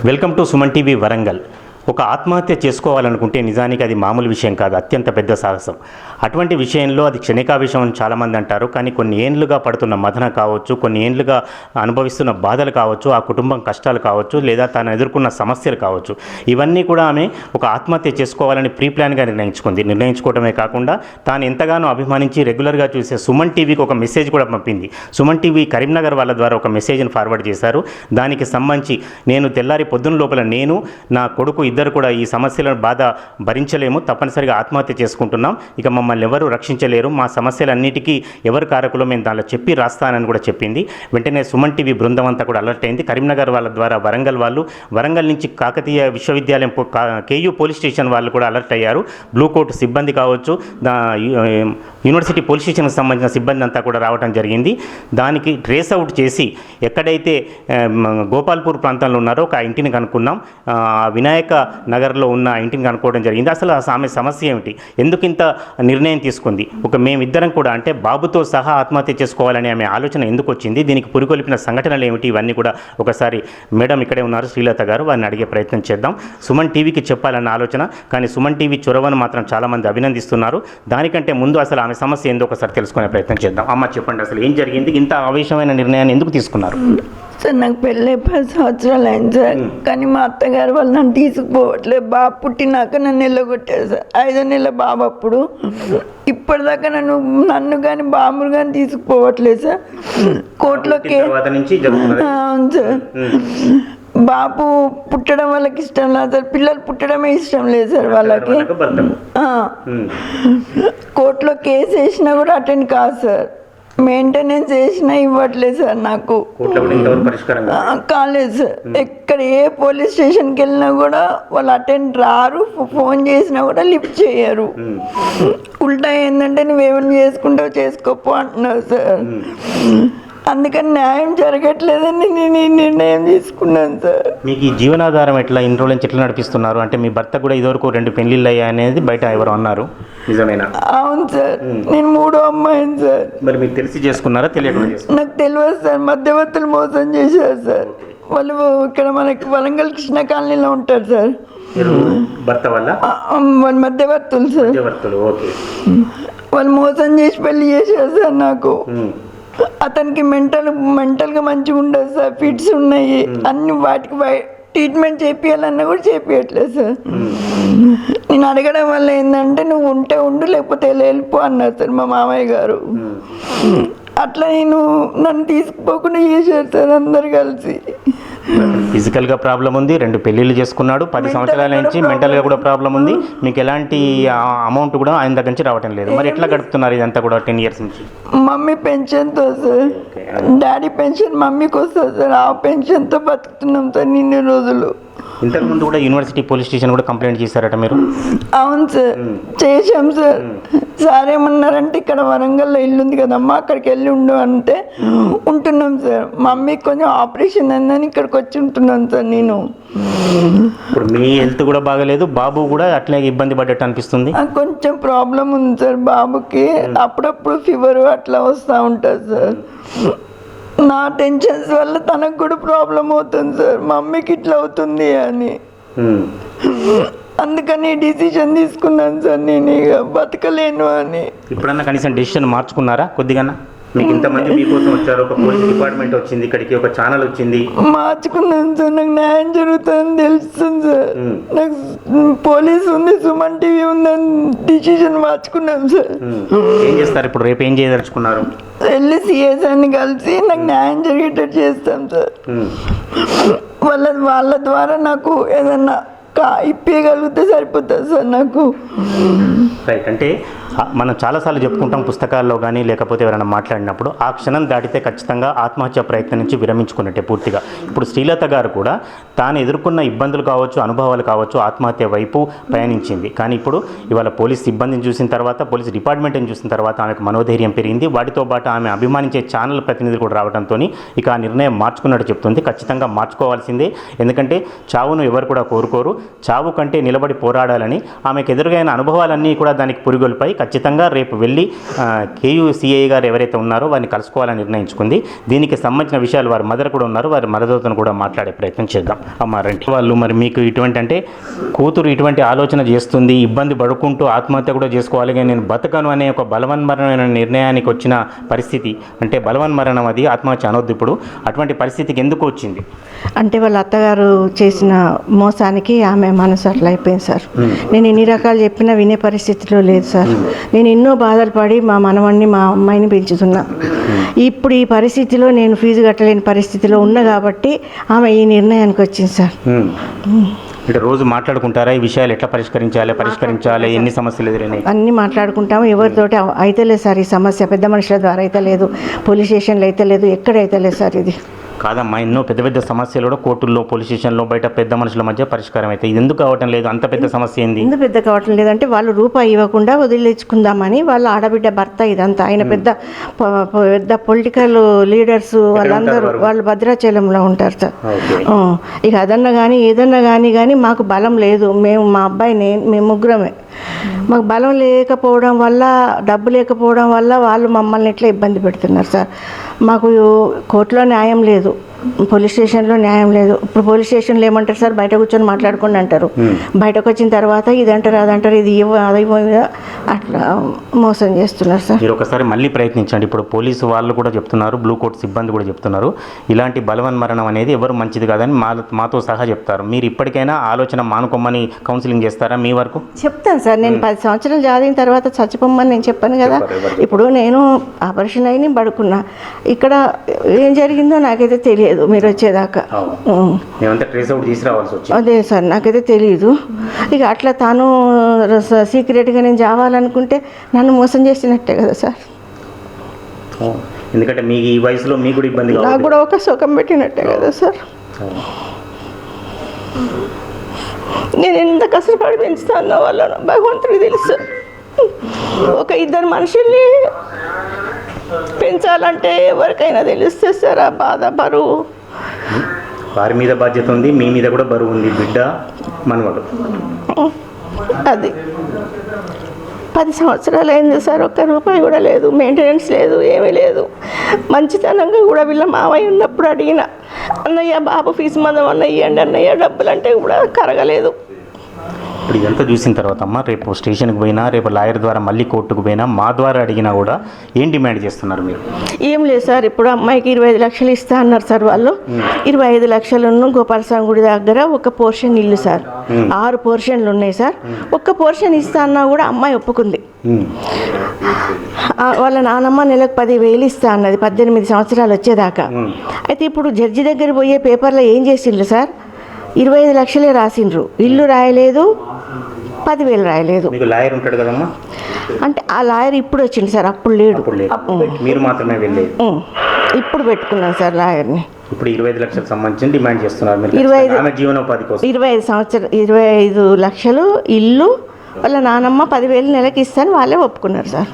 Welcome to Suman TV Warangal. ఒక ఆత్మహత్య చేసుకోవాలనుకుంటే నిజానికి అది మామూలు విషయం కాదు, అత్యంత పెద్ద సాహసం. అటువంటి విషయంలో అది క్షణికావేశం అని చాలామంది అంటారు. కానీ కొన్ని ఏండ్లుగా పడుతున్న మదన కావచ్చు, కొన్ని ఏండ్లుగా అనుభవిస్తున్న బాధలు కావచ్చు, ఆ కుటుంబం కష్టాలు కావచ్చు, లేదా తాను ఎదుర్కొన్న సమస్యలు కావచ్చు, ఇవన్నీ కూడా ఆమె ఒక ఆత్మహత్య చేసుకోవాలని ప్రీ ప్లాన్గా నిర్ణయించుకోవడమే కాకుండా తాను ఎంతగానో అభిమానించి రెగ్యులర్గా చూసే సుమన్ టీవీకి ఒక మెసేజ్ కూడా పంపింది. సుమన్ టీవీ కరీంనగర్ వాళ్ళ ద్వారా ఒక మెసేజ్ని ఫార్వర్డ్ చేశారు. దానికి సంబంధించి నేను తెల్లారి పొద్దున్న లోపల నేను నా కొడుకు ఇద్దరు కూడా ఈ సమస్యలను బాధ భరించలేము, తప్పనిసరిగా ఆత్మహత్య చేసుకుంటున్నాం, ఇక మమ్మల్ని ఎవరు రక్షించలేరు, మా సమస్యలన్నిటికీ ఎవరు కారకులో మేము దానిలో చెప్పి రాస్తానని కూడా చెప్పింది. వెంటనే సుమన్ టీవీ బృందం అంతా కూడా అలర్ట్ అయింది. కరీంనగర్ వాళ్ళ ద్వారా వరంగల్ వాళ్ళు, వరంగల్ నుంచి కాకతీయ విశ్వవిద్యాలయం కేయూ పోలీస్ స్టేషన్ వాళ్ళు కూడా అలర్ట్ అయ్యారు. బ్లూ కోట్ సిబ్బంది కావచ్చు, యూనివర్సిటీ పోలీస్ స్టేషన్కి సంబంధించిన సిబ్బంది అంతా కూడా రావడం జరిగింది. దానికి ట్రేస్ అవుట్ చేసి ఎక్కడైతే గోపాల్పూర్ ప్రాంతంలో ఉన్నారో ఒక ఇంటిని కనుక్కున్నాం. వినాయక నగర్లో ఉన్న ఇంటిని కనుక్కోవడం జరిగింది. అసలు ఆమె సమస్య ఏమిటి, ఎందుకు ఇంత నిర్ణయం తీసుకుంది, మేమిద్దరం కూడా అంటే బాబుతో సహా ఆత్మహత్య చేసుకోవాలని ఆమె ఆలోచన ఎందుకు వచ్చింది, దీనికి పురికొల్పిన సంఘటనలు ఏమిటి, ఇవన్నీ కూడా ఒకసారి మేడం ఇక్కడే ఉన్నారు శ్రీలత గారు, వారిని అడిగే ప్రయత్నం చేద్దాం. సుమన్ టీవీకి చెప్పాలన్న ఆలోచన, కానీ సుమన్ టీవీ చొరవను మాత్రం చాలామంది అభినందిస్తున్నారు. దానికంటే ముందు అసలు ఆమె సమస్య ఏందో ఒకసారి తెలుసుకునే ప్రయత్నం చేద్దాం. అమ్మ చెప్పండి, అసలు ఏం జరిగింది, ఇంత ఆవేశమైన నిర్ణయాన్ని ఎందుకు తీసుకున్నారు? సార్ నాకు పెళ్ళి 10 సంవత్సరాలు అయింది సార్, కానీ మా అత్తగారు వాళ్ళు నన్ను తీసుకుపోవట్లేదు. బాబు పుట్టినాక నన్ను వెళ్ళగొట్టారు సార్. 5వ నెల బాబు అప్పుడు. ఇప్పటిదాకా నన్ను కానీ బాబును కానీ తీసుకుపోవట్లేదు సార్. కోర్టులోకి అవును సార్. బాబు పుట్టడం వాళ్ళకి ఇష్టం లేదు సార్, పిల్లలు పుట్టడమే ఇష్టం లేదు సార్ వాళ్ళకి. కోర్టులో కేసు వేసినా కూడా అటెండ్ కాదు సార్, మెయింటెనెన్స్ చేసినా ఇవ్వట్లేదు సార్, నాకు కాలేదు సార్. ఎక్కడ ఏ పోలీస్ స్టేషన్కి వెళ్ళినా కూడా వాళ్ళు అటెండ్ రారు, ఫోన్ చేసినా కూడా లిఫ్ట్ చేయరు. ఉల్టా ఏంటంటే నువ్వేమైనా చేసుకుంటావు చేసుకోపో అంటున్నావు సార్. అందుకని న్యాయం జరగట్లేదని నేను ఈ నిర్ణయం తీసుకున్నాను సార్. మీకు ఈ జీవనాధారం ఎట్లా, ఇన్ని రోజుల నుంచి ఎట్లా నడిపిస్తున్నారు? అంటే మీ భర్త కూడా ఇదివరకు 2 పెళ్లిళ్ళు అయ్యాయి అనేది బయట ఎవరు అన్నారు, నిజమేనా? అవును సార్, నేను 3వ అమ్మాయిని సార్. మరి మీకు తెలిసి చేసుకున్నారా, తెలియకుండా? నాకు తెలియదు సార్, మధ్యవర్తులు మోసం చేశారు సార్. వాళ్ళు ఇక్కడ మనకి వరంగల్ కృష్ణ కాలనీలో ఉంటారు సార్. భర్త వల్ల వాళ్ళ మధ్యవర్తులు సార్. వాళ్ళు మోసం చేసి పెళ్లి చేశారు సార్ నాకు. అతనికి మెంటల్గా మంచిగా ఉండదు సార్, ఫిట్స్ ఉన్నాయి, అన్ని వాటికి ట్రీట్మెంట్ చేపియాలన్నా కూడా చేపియట్లేదు సార్. నేను అడగడం వల్ల ఏంటంటే నువ్వు ఉంటే ఉండు లేకపోతే వెళ్ళిపో అన్నారు సార్ మా మామయ్య గారు. అట్లా నన్ను తీసుకుపోకుండా చేశారు సార్ అందరు కలిసి. ఫిజికల్గా ప్రాబ్లం ఉంది, 2 పెళ్ళిళ్ళు చేసుకున్నాడు, 10 సంవత్సరాల నుంచి మెంటల్గా కూడా ప్రాబ్లం ఉంది, మీకు ఎలాంటి అమౌంట్ కూడా ఆయన దగ్గర నుంచి రావటం లేదు. మరి ఎట్లా గడుపుతున్నారు ఇదంతా కూడా 10 ఇయర్స్ నుంచి? మమ్మీ పెన్షన్తో సార్, డాడీ పెన్షన్ మమ్మీకి వస్తుంది సార్, ఆ పెన్షన్తో బతుకుతున్నాం సార్ ఇన్ని రోజులు. ఇంతకుముందు కూడా యూనివర్సిటీ పోలీస్ స్టేషన్ కూడా కంప్లైంట్ చేశారట మీరు? అవును సార్, చేశాం సార్. సార్ ఏమన్నారంటే ఇక్కడ వరంగల్లో ఇల్లు ఉంది కదమ్మా అక్కడికి వెళ్ళి ఉండు అంటే ఉంటున్నాం సార్. మమ్మీకి కొంచెం ఆపరేషన్ అయిందని ఇక్కడికి వచ్చి ఉంటున్నాను సార్ నేను. ఇప్పుడు మీ హెల్త్ కూడా బాగలేదు, బాబు కూడా అట్లే ఇబ్బంది పడ్డట్టు అనిపిస్తుంది? కొంచెం ప్రాబ్లం ఉంది సార్ బాబుకి, అప్పుడప్పుడు ఫీవర్ అట్లా వస్తూ ఉంటుంది సార్. నా టెన్షన్స్ వల్ల తనకు కూడా ప్రాబ్లం అవుతుంది సార్, మమ్మీకి ఇట్లా అవుతుంది అని. అందుకని డిసిషన్ తీసుకున్నాను సార్, నేను ఇక బతకలేను అని. ఇప్పుడన్నా కనీసం డెసిషన్ మార్చుకున్నారా కొద్దిగా? మీకు ఇంతమంది మీకోసం వచ్చారు, ఒక పోలీస్ డిపార్ట్మెంట్ వచ్చింది, ఇక్కడికి ఒక ఛానల్ వచ్చింది. మార్చుకున్నాను సార్, నాకు న్యాయం జరుగుతుందని తెలుస్తుంది సార్. నాకు పోలీస్ ఉంది, సుమన్ టీవీ ఉందని డిసిషన్ మార్చుకున్నాను సార్. ఏం చేస్తారు ఇప్పుడు, రేపు ఏం చేయదలుచుకున్నారు? వెళ్ళి సిఎస్ఐని కలిసి నాకు న్యాయం జరిగేటట్టు చేస్తాం సార్. వాళ్ళ ద్వారా నాకు ఏదన్నా ఇప్పగలిగితే సరిపోతుంది సార్ నాకు. రైట్. అంటే మనం చాలాసార్లు చెప్పుకుంటాం పుస్తకాల్లో కానీ లేకపోతే ఎవరైనా మాట్లాడినప్పుడు, ఆ క్షణం దాటితే ఖచ్చితంగా ఆత్మహత్య ప్రయత్నం నుంచి విరమించుకున్నట్టే పూర్తిగా. ఇప్పుడు శ్రీలత గారు కూడా తాను ఎదుర్కొన్న ఇబ్బందులు కావచ్చు, అనుభవాలు కావచ్చు, ఆత్మహత్య వైపు ప్రయాణించింది. కానీ ఇప్పుడు ఇవాళ పోలీస్ సిబ్బందిని చూసిన తర్వాత, పోలీస్ డిపార్ట్మెంట్ని చూసిన తర్వాత ఆమెకు మనోధైర్యం పెరిగింది. వాటితో పాటు ఆమె అభిమానించే ఛానల్ ప్రతినిధులు కూడా రావడంతో ఇక ఆ నిర్ణయం మార్చుకున్నట్టు చెప్తుంది. ఖచ్చితంగా మార్చుకోవాల్సిందే, ఎందుకంటే చావును ఎవరు కూడా కోరుకోరు. చావు కంటే నిలబడి పోరాడాలని ఆమెకు ఎదురుగైన అనుభవాలన్నీ కూడా దానికి పురిగొల్పాయి. ఖచ్చితంగా రేపు వెళ్ళి KUCI గారు ఎవరైతే ఉన్నారో వారిని కలుసుకోవాలని నిర్ణయించుకుంది. దీనికి సంబంధించిన విషయాలు వారి మదర్ కూడా ఉన్నారు, వారి మదర్తో కూడా మాట్లాడే ప్రయత్నం చేద్దాం. అమ్మ రండి. వాళ్ళు మరి మీకు ఇటువంటి అంటే కూతురు ఇటువంటి ఆలోచన చేస్తుంది, ఇబ్బంది పడుకుంటూ ఆత్మహత్య కూడా చేసుకోవాలి, కానీ నేను బతకను అనే ఒక బలవన్మరణమైన నిర్ణయానికి వచ్చిన పరిస్థితి, అంటే బలవన్మరణం అది ఆత్మహత్య అనొద్దు ఇప్పుడు, అటువంటి పరిస్థితికి ఎందుకు వచ్చింది? అంటే వాళ్ళ అత్తగారు చేసిన మోసానికి ఆమె మనసు అట్లా అయిపోయింది సార్. నేను ఎన్ని రకాలు చెప్పినా వినే పరిస్థితిలో లేదు సార్. నేను ఎన్నో బాధలు పడి మా మనవణ్ణి మా అమ్మాయిని పెంచుతున్నా. ఇప్పుడు ఈ పరిస్థితిలో నేను ఫీజు కట్టలేని పరిస్థితిలో ఉన్నా కాబట్టి ఆమె ఈ నిర్ణయానికి వచ్చింది సార్. అంటే రోజు మాట్లాడుకుంటారా ఈ విషయాలు, ఎట్లా పరిష్కరించాలి, ఎన్ని సమస్యలు ఎదురైనాయి? అన్నీ మాట్లాడుకుంటాము. ఎవరితోటి అయితే లేదు సార్ ఈ సమస్య, పెద్ద మనుషుల ద్వారా అయితే లేదు, పోలీస్ స్టేషన్లో అయితే లేదు, ఎక్కడైతే లేదు సార్. ఇది కాదమ్మా, ఎన్నో పెద్ద పెద్ద సమస్యలు కూడా కోర్టుల్లో, పోలీస్ స్టేషన్లో, బయట పెద్ద మనుషుల మధ్య పరిష్కారం అయితే ఇది ఎందుకు కావటం లేదు? అంత పెద్ద సమస్య ఏంది? ఎందుకు పెద్ద కావటం లేదంటే వాళ్ళు రూపాయి ఇవ్వకుండా వదిలేచుకుందామని వాళ్ళ ఆడబిడ్డ భర్త ఇదంతా. ఆయన పెద్ద పెద్ద పొలిటికల్ లీడర్స్ వాళ్ళందరూ వాళ్ళు భద్రాచలంలో ఉంటారు సార్. ఇక అదన్నా కానీ ఏదన్నా కానీ మాకు బలం లేదు. మేము మా అబ్బాయిని మేము ముగ్గురమే. మాకు బలం లేకపోవడం వల్ల, డబ్బు లేకపోవడం వల్ల వాళ్ళు మమ్మల్ని ఎట్లా ఇబ్బంది పెడుతున్నారు సార్. మాకు కోర్టులో న్యాయం లేదు, పోలీస్ స్టేషన్లో న్యాయం లేదు. ఇప్పుడు పోలీస్ స్టేషన్లో ఏమంటారు సార్, బయట కూర్చొని మాట్లాడుకోండి అంటారు. బయటకు వచ్చిన తర్వాత ఇది అంటారు, అదంటారు, ఇది అది అట్లా మోసం చేస్తున్నారు సార్. మీరు ఒకసారి మళ్ళీ ప్రయత్నించండి. ఇప్పుడు పోలీసు వాళ్ళు కూడా చెప్తున్నారు, బ్లూ కోట్ సిబ్బంది కూడా చెప్తున్నారు, ఇలాంటి బలవన్మరణం అనేది ఎవరు మంచిది కాదని మాతో సహా చెప్తారు. మీరు ఇప్పటికైనా ఆలోచన మానుకోమని కౌన్సిలింగ్ చేస్తారా మీ వరకు? చెప్తాను సార్. నేను 10 సంవత్సరాలు చదివిన తర్వాత చచ్చిపోమని నేను చెప్పాను కదా. ఇప్పుడు నేను ఆపరేషన్ అయిన పడుకున్నా, ఇక్కడ ఏం జరిగిందో నాకైతే తెలియదు మీరు వచ్చేదాకా. అదే సార్, నాకైతే తెలియదు. ఇక అట్లా తాను సీక్రెట్గా నేను చావాలనుకుంటే నన్ను మోసం చేసినట్టే కదా సార్. ఎందుకంటే మీ ఈ వయసులో మీకు కూడా ఇబ్బంది, నాకు కూడా ఒక సుఖం పెట్టినట్టే కదా సార్. నేను ఎంత కష్టపడి పెంచుతానో వాళ్ళను భగవంతుడికి తెలుసు. ఒక 2 మనుషుల్ని పెంచాలంటే ఎవరికైనా తెలుస్తే సార్ ఆ బాధ, బరువు. వారి మీద బాధ్యత ఉంది, మీ మీద కూడా బరువు ఉంది, బిడ్డ మనవడు. అది 10 సంవత్సరాలు అయింది సార్, ఒక్క రూపాయి కూడా లేదు, మెయింటెనెన్స్ లేదు, ఏమీ లేదు. మంచితనంగా కూడా వీళ్ళ మావయ్య ఉన్నప్పుడు అడిగిన, అన్నయ్య బాబు ఫీజు మందం అన్న ఇవ్వండి అన్నయ్య, డబ్బులు అంటే కూడా కరగలేదు. ఇప్పుడు ఇదంతా చూసిన తర్వాత అమ్మ, రేపు స్టేషన్కి పోయినా, రేపు లాయర్ ద్వారా మళ్ళీ కోర్టుకు పోయినా, మా ద్వారా అడిగినా కూడా ఏం డిమాండ్ చేస్తున్నారు మీరు? ఏం లేదు సార్, ఇప్పుడు అమ్మాయికి 25 లక్షలు ఇస్తా అన్నారు సార్ వాళ్ళు. 25 లక్షలను గోపాలస్వామి గుడి దగ్గర ఒక పోర్షన్ ఇల్లు సార్, 6 పోర్షన్లు ఉన్నాయి సార్. ఒక్క పోర్షన్ ఇస్తా అన్నా కూడా అమ్మాయి ఒప్పుకుంది. వాళ్ళ నానమ్మ నెలకు 10,000 ఇస్తా అన్నది 18 సంవత్సరాలు వచ్చేదాకా. అయితే ఇప్పుడు జడ్జి దగ్గర పోయే పేపర్లో ఏం చేసిండ్రు సార్, 25 లక్షలే రాసిండ్రు, ఇల్లు రాయలేదు, 10,000 రాయలేదు. లాయర్ ఉంటాడు కదమ్మా, అంటే ఆ లాయర్ ఇప్పుడు వచ్చింది సార్, అప్పుడు లేడు. మీరు మాత్రమే వెళ్ళేది. ఇప్పుడు పెట్టుకున్నాను సార్ లాయర్ని. ఇప్పుడు 25 లక్షలకు సంబంధించి డిమాండ్ చేస్తున్నారు. 25 లక్షలు ఇల్లు, వాళ్ళ నానమ్మ 10,000 నెలకి ఇస్తాను వాళ్ళే ఒప్పుకున్నారు సార్.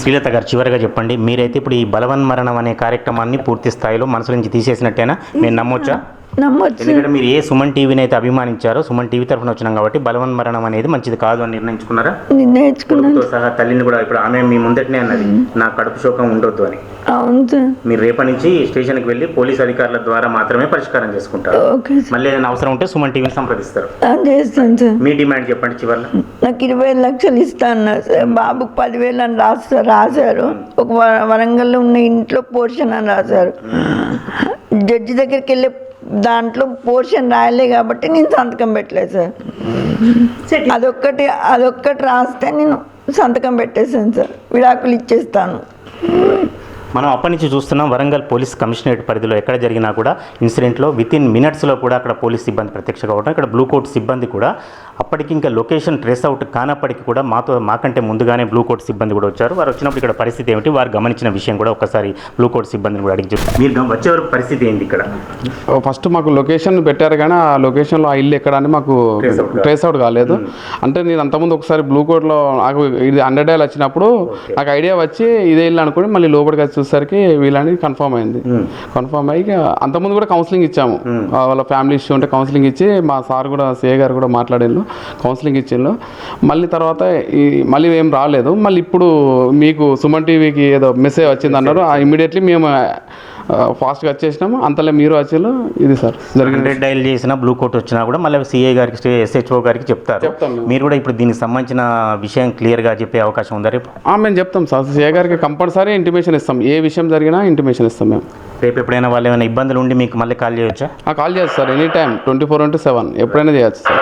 శ్రీలత గారు, చివరిగా చెప్పండి, మీరైతే ఇప్పుడు ఈ బలవన్మరణం అనే కార్యక్రమాన్ని పూర్తి స్థాయిలో మనసు నుంచి తీసేసినట్టేనా? మేము నమ్మొచ్చా? ఎందుకంటే మీరు ఏ సుమన్ టీవీని అయితే అభిమానించారో, సుమన్ టీవీ తరఫున వచ్చినాం కాబట్టి బలవన్మరణం అనేది మంచిది కాదు అని నిర్ణయించుకున్నారా? సహా తల్లిని కూడా ఇప్పుడు ఆమె మీ ముందటనే అన్నది, నా కడుపు శోకం ఉండొద్దు అని. మీరు రేపటి నుంచి స్టేషన్కి వెళ్ళి పోలీస్ అధికారుల ద్వారా మాత్రమే పరిష్కారం చేసుకుంటారు. మళ్ళీ ఏదైనా అవసరం ఉంటే సుమన్ టీవీని సంప్రదిస్తారు. మీ డిమాండ్ చెప్పండి చివరిలో. నాకు 25 లక్షలు ఇస్తా అన్నారు సార్, బాబుకు 10,000 అని రాశారు. ఒక వరంగల్లో ఉన్న ఇంట్లో పోర్షన్ అని రాశారు. జడ్జి దగ్గరికి వెళ్ళే దాంట్లో పోర్షన్ రాయలే కాబట్టి నేను సంతకం పెట్టలేదు సార్. అదొక్కటి రాస్తే నేను సంతకం పెట్టేసాను సార్, విడాకులు ఇచ్చేస్తాను. మనం అప్పటి నుంచి చూస్తున్నాం, వరంగల్ పోలీస్ కమిషనరేట్ పరిధిలో ఎక్కడ జరిగినా కూడా ఇన్సిడెంట్లో వితిన్ మినిట్స్లో కూడా అక్కడ పోలీస్ సిబ్బంది ప్రత్యక్ష కావడం, ఇక్కడ బ్లూ కోట్ సిబ్బంది కూడా అప్పటికి ఇంకా లొకేషన్ ట్రేస్ అవుట్ కానప్పటికీ కూడా మాకంటే ముందుగానే బ్లూ కోట్ సిబ్బంది కూడా వచ్చారు. వారు వచ్చినప్పుడు ఇక్కడ పరిస్థితి ఏమిటి, వారు గమనించిన విషయం కూడా ఒకసారి బ్లూ కోట్ సిబ్బందిని కూడా అడిగి చెప్తారు. మీరు వచ్చే వరకు పరిస్థితి ఏంటి ఇక్కడ? ఫస్ట్ మాకు లొకేషన్ పెట్టారు కానీ ఆ లొకేషన్లో ఆ ఇల్లు ఎక్కడ అని మాకు ట్రేస్ అవుట్ కాలేదు. అంటే నేను అంతకుముందు ఒకసారి బ్లూ కోట్లో నాకు ఇది 100 డేలు వచ్చినప్పుడు నాకు ఐడియా వచ్చి ఇదే ఇల్లు అనుకుని మళ్ళీ లోపలికి వచ్చి చూసేసరికి వీళ్ళని కన్ఫర్మ్ అయింది. కన్ఫర్మ్ అయ్యి అంతకుముందు కూడా కౌన్సిలింగ్ ఇచ్చాము. వాళ్ళ ఫ్యామిలీ ఇష్యూ ఉంటే కౌన్సిలింగ్ ఇచ్చి మా సార్ కూడా సిఏ గారు కూడా మాట్లాడిండు, కౌన్సిలింగ్ ఇచ్చిండు. మళ్ళీ తర్వాత మళ్ళీ ఏం రాలేదు. మళ్ళీ ఇప్పుడు మీకు సుమన్ టీవీకి ఏదో మెసేజ్ వచ్చింది అన్నారు. ఇమీడియట్లీ మేము ఫాస్ట్గా వచ్చేసినాము. అంతలో మీరు వచ్చేలో ఇది సార్ జరిగింది. 100 డైల్ చేసినా బ్లూ కోట్ వచ్చినా కూడా మళ్ళీ సిఐ గారికి SHO గారికి చెప్తారు. మీరు కూడా ఇప్పుడు దీనికి సంబంధించిన విషయం క్లియర్గా చెప్పే అవకాశం ఉందా రేపు? మేము చెప్తాం సార్, సిఐ గారికి కంపల్సరీ ఇంటిమేషన్ ఇస్తాం. ఏ విషయం జరిగినా ఇంటిమేషన్ ఇస్తాం మేము. రేపు ఎప్పుడైనా వాళ్ళు ఏమైనా ఇబ్బందులు ఉండి మీకు మళ్ళీ కాల్ చేయొచ్చా? కాల్ చేయొచ్చు సార్, ఎనీ టైం 24/7 ఎప్పుడైనా చేయొచ్చు సార్.